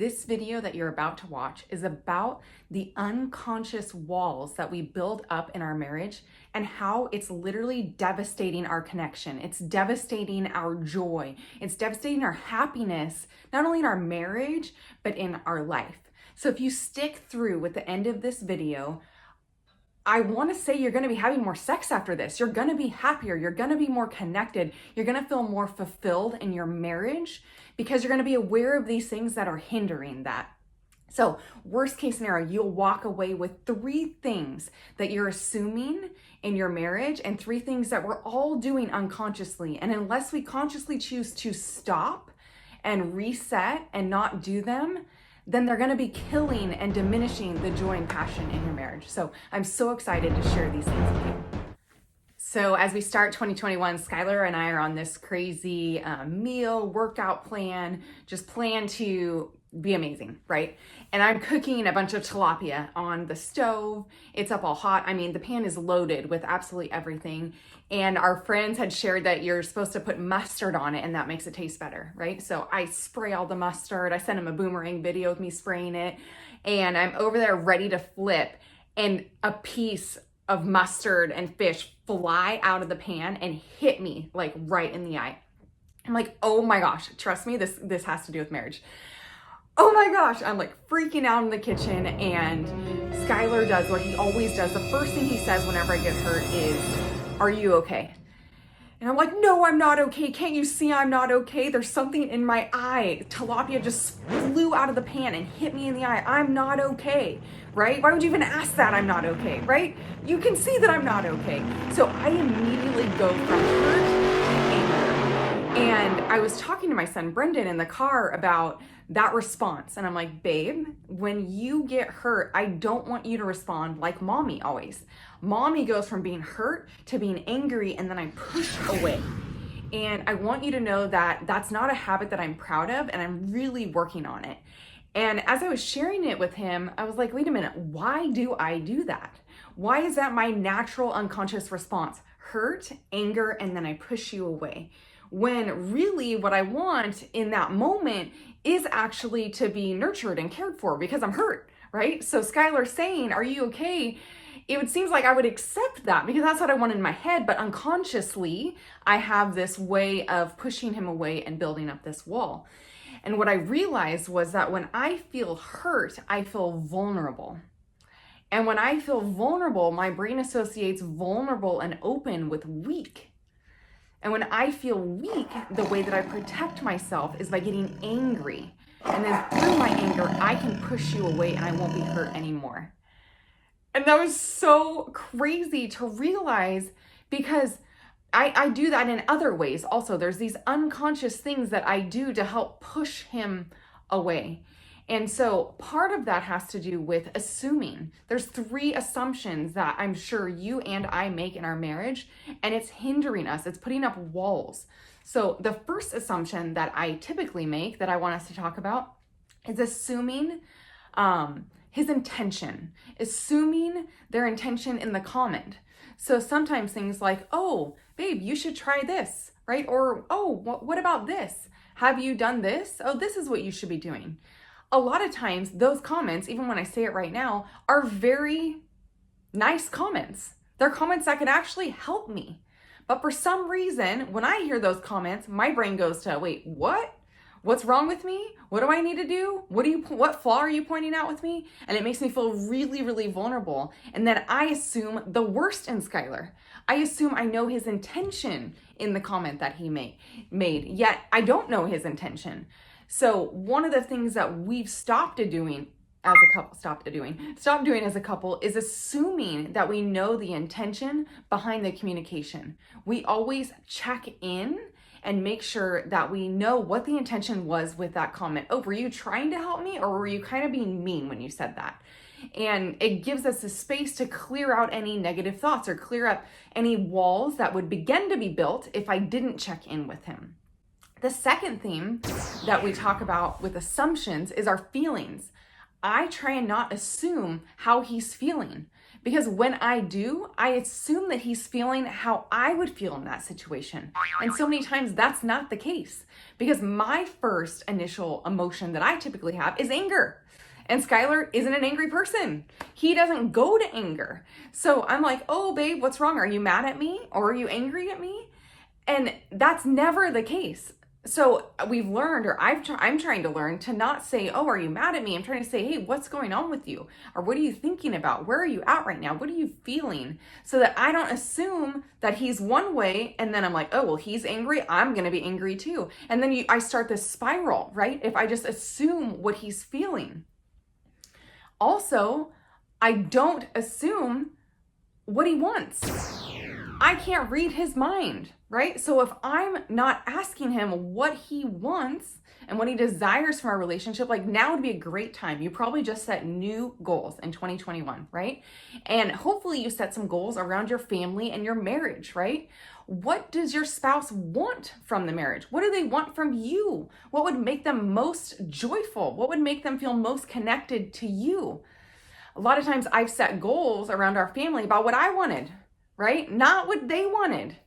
This video that you're about to watch is about the unconscious walls that we build up in our marriage and how it's literally devastating our connection. It's devastating our joy. It's devastating our happiness, not only in our marriage, but in our life. So if you stick through with the end of this video, I want to say you're going to be having more sex after this. You're going to be happier. You're going to be more connected. You're going to feel more fulfilled in your marriage because you're going to be aware of these things that are hindering that. So worst case scenario, you'll walk away with 3 things that you're assuming in your marriage and 3 things that we're all doing unconsciously. And unless we consciously choose to stop and reset and not do them, then they're going to be killing and diminishing the joy and passion in your marriage. So I'm so excited to share these things with you. So as we start 2021, Skylar and I are on this crazy meal workout plan, just plan to be amazing, right? And I'm cooking a bunch of tilapia on the stove. It's up all hot. I mean, the pan is loaded with absolutely everything. And our friends had shared that you're supposed to put mustard on it and that makes it taste better, right? So I spray all the mustard. I sent him a boomerang video of me spraying it. And I'm over there ready to flip and a piece of mustard and fish fly out of the pan and hit me like right in the eye. I'm like, oh my gosh, trust me, this has to do with marriage. Oh my gosh, I'm like freaking out in the kitchen, and Skylar does what he always does. The first thing he says whenever I get hurt is, "Are you okay?" And I'm like, "No, I'm not okay. Can't you see I'm not okay? There's something in my eye. Tilapia just flew out of the pan and hit me in the eye. I'm not okay," right? Why would you even ask that I'm not okay, right? You can see that I'm not okay. So I immediately go from hurt to anger. And I was talking to my son, Brendan, in the car about that response. And I'm like, babe, when you get hurt, I don't want you to respond like mommy always. Mommy goes from being hurt to being angry, and then I push away. And I want you to know that that's not a habit that I'm proud of, and I'm really working on it. And as I was sharing it with him, I was like, wait a minute, why do I do that? Why is that my natural unconscious response? Hurt, anger, and then I push you away. When really what I want in that moment is actually to be nurtured and cared for because I'm hurt, right? So Skylar saying, "Are you okay?" It would seem like I would accept that because that's what I want in my head, but unconsciously I have this way of pushing him away and building up this wall. And what I realized was that when I feel hurt, I feel vulnerable. And when I feel vulnerable, my brain associates vulnerable and open with weak. And when I feel weak, the way that I protect myself is by getting angry. And then through my anger, I can push you away and I won't be hurt anymore. And that was so crazy to realize because I do that in other ways also. There's these unconscious things that I do to help push him away. And so part of that has to do with assuming. There's 3 assumptions that I'm sure you and I make in our marriage, and it's hindering us. It's putting up walls. So the first assumption that I typically make that I want us to talk about is assuming his intention, assuming their intention in the comment. So sometimes things like, "Oh, babe, you should try this," right? Or, "Oh, what about this? Have you done this? Oh, this is what you should be doing." A lot of times those comments, even when I say it right now, are very nice comments. They're comments that could actually help me. But for some reason, when I hear those comments, my brain goes to, wait, what? What's wrong with me? What do I need to do? What flaw are you pointing out with me? And it makes me feel really, really vulnerable. And then I assume the worst in Skylar. I assume I know his intention in the comment that he made, yet I don't know his intention. So one of the things that we've stopped doing as a couple is assuming that we know the intention behind the communication. We always check in and make sure that we know what the intention was with that comment. Oh, were you trying to help me, or were you kind of being mean when you said that? And it gives us a space to clear out any negative thoughts or clear up any walls that would begin to be built if I didn't check in with him. The second theme that we talk about with assumptions is our feelings. I try and not assume how he's feeling. Because when I do, I assume that he's feeling how I would feel in that situation. And so many times that's not the case, because my first initial emotion that I typically have is anger. And Skylar isn't an angry person. He doesn't go to anger. So I'm like, oh, babe, what's wrong? Are you mad at me? Or are you angry at me? And that's never the case. So we've learned, or I'm trying to learn to not say, oh, are you mad at me? I'm trying to say, hey, what's going on with you? Or what are you thinking about? Where are you at right now? What are you feeling? So that I don't assume that he's one way and then I'm like, oh, well, he's angry, I'm going to be angry too. And then I start this spiral, right? If I just assume what he's feeling. Also, I don't assume what he wants. I can't read his mind, right? So if I'm not asking him what he wants and what he desires from our relationship, like now would be a great time. You probably just set new goals in 2021, right? And hopefully you set some goals around your family and your marriage, right? What does your spouse want from the marriage? What do they want from you? What would make them most joyful? What would make them feel most connected to you? A lot of times I've set goals around our family about what I wanted, right? Not what they wanted.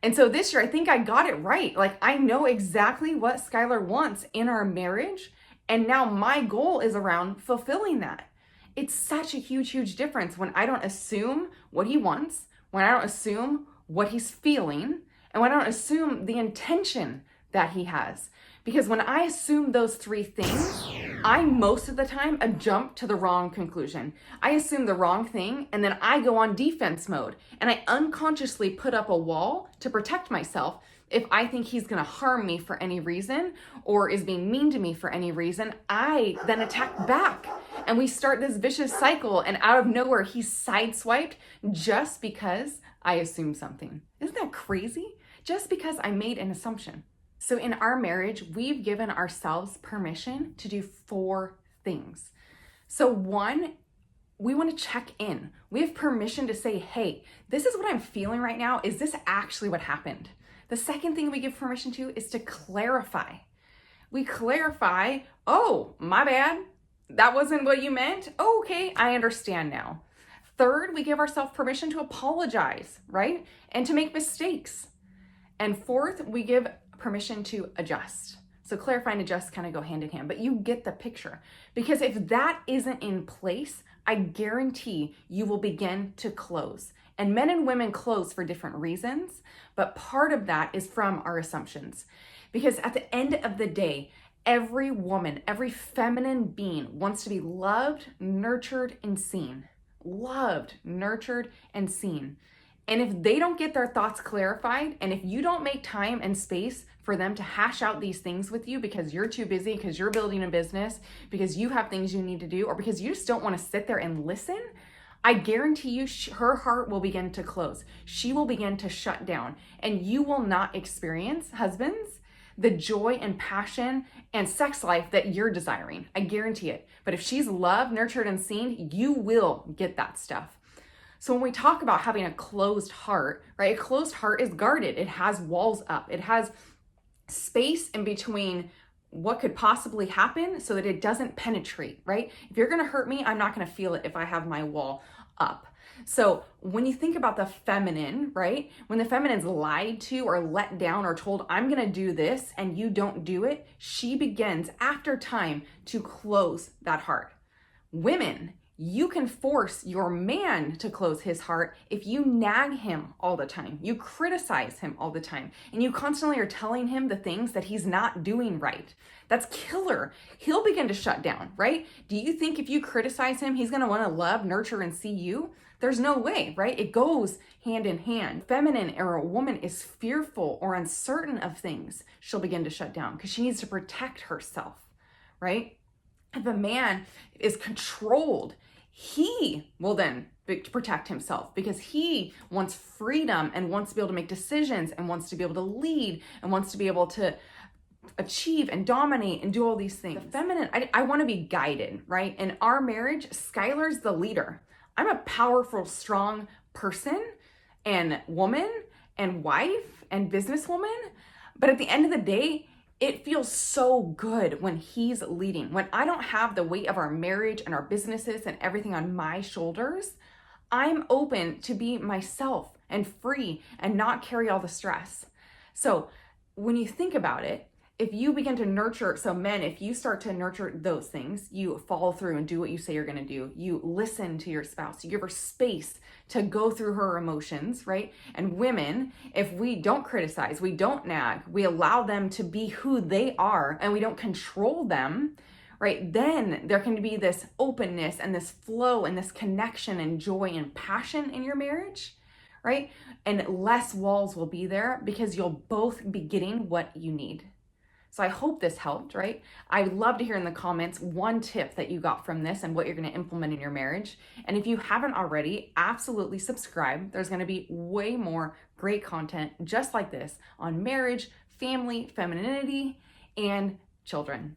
And so this year, I think I got it right. Like I know exactly what Skylar wants in our marriage. And now my goal is around fulfilling that. It's such a huge, huge difference when I don't assume what he wants, when I don't assume what he's feeling, and when I don't assume the intention that he has. Because when I assume those three things, I most of the time jump to the wrong conclusion. I assume the wrong thing and then I go on defense mode and I unconsciously put up a wall to protect myself if I think he's gonna harm me for any reason or is being mean to me for any reason. I then attack back and we start this vicious cycle, and out of nowhere he's sideswiped just because I assumed something. Isn't that crazy? Just because I made an assumption. So in our marriage, we've given ourselves permission to do 4 things. So 1, we want to check in. We have permission to say, hey, this is what I'm feeling right now. Is this actually what happened? The second thing we give permission to is to clarify. We clarify, oh, my bad. That wasn't what you meant. Oh, okay, I understand now. Third, we give ourselves permission to apologize, right? And to make mistakes. And fourth, we give permission to adjust. So clarify and adjust kind of go hand in hand, but you get the picture. Because if that isn't in place, I guarantee you will begin to close. And men and women close for different reasons, but part of that is from our assumptions. Because at the end of the day, every woman, every feminine being wants to be loved, nurtured, and seen. Loved, nurtured, and seen. And if they don't get their thoughts clarified, and if you don't make time and space for them to hash out these things with you because you're too busy, because you're building a business, because you have things you need to do, or because you just don't want to sit there and listen, I guarantee you her heart will begin to close. She will begin to shut down, and you will not experience, husbands, the joy and passion and sex life that you're desiring. I guarantee it. But if she's loved, nurtured, and seen, you will get that stuff. So when we talk about having a closed heart, right? A closed heart is guarded. It has walls up. It has space in between what could possibly happen so that it doesn't penetrate, right? If you're going to hurt me, I'm not going to feel it if I have my wall up. So when you think about the feminine, right? When the feminine's lied to or let down or told, I'm going to do this and you don't do it, she begins after time to close that heart. Women, you can force your man to close his heart if you nag him all the time, you criticize him all the time, and you constantly are telling him the things that he's not doing right. That's killer. He'll begin to shut down, right? Do you think if you criticize him, he's going to want to love, nurture, and see you? There's no way, right? It goes hand in hand. Feminine or a woman is fearful or uncertain of things, she'll begin to shut down because she needs to protect herself, right? If a man is controlled, he will then protect himself because he wants freedom and wants to be able to make decisions and wants to be able to lead and wants to be able to achieve and dominate and do all these things. The feminine, I want to be guided, right? In our marriage, Skylar's the leader. I'm a powerful, strong person and woman and wife and businesswoman. But at the end of the day, It feels so good when he's leading. When I don't have the weight of our marriage and our businesses and everything on my shoulders, I'm open to be myself and free and not carry all the stress. So when you think about it, if you begin to nurture, so men, if you start to nurture those things, you follow through and do what you say you're going to do, you listen to your spouse, you give her space to go through her emotions, right? And women, if we don't criticize, we don't nag, we allow them to be who they are and we don't control them, right? Then there can be this openness and this flow and this connection and joy and passion in your marriage, right? And less walls will be there because you'll both be getting what you need. So I hope this helped, right? I'd love to hear in the comments one tip that you got from this and what you're going to implement in your marriage. And if you haven't already, absolutely subscribe. There's going to be way more great content just like this on marriage, family, femininity, and children.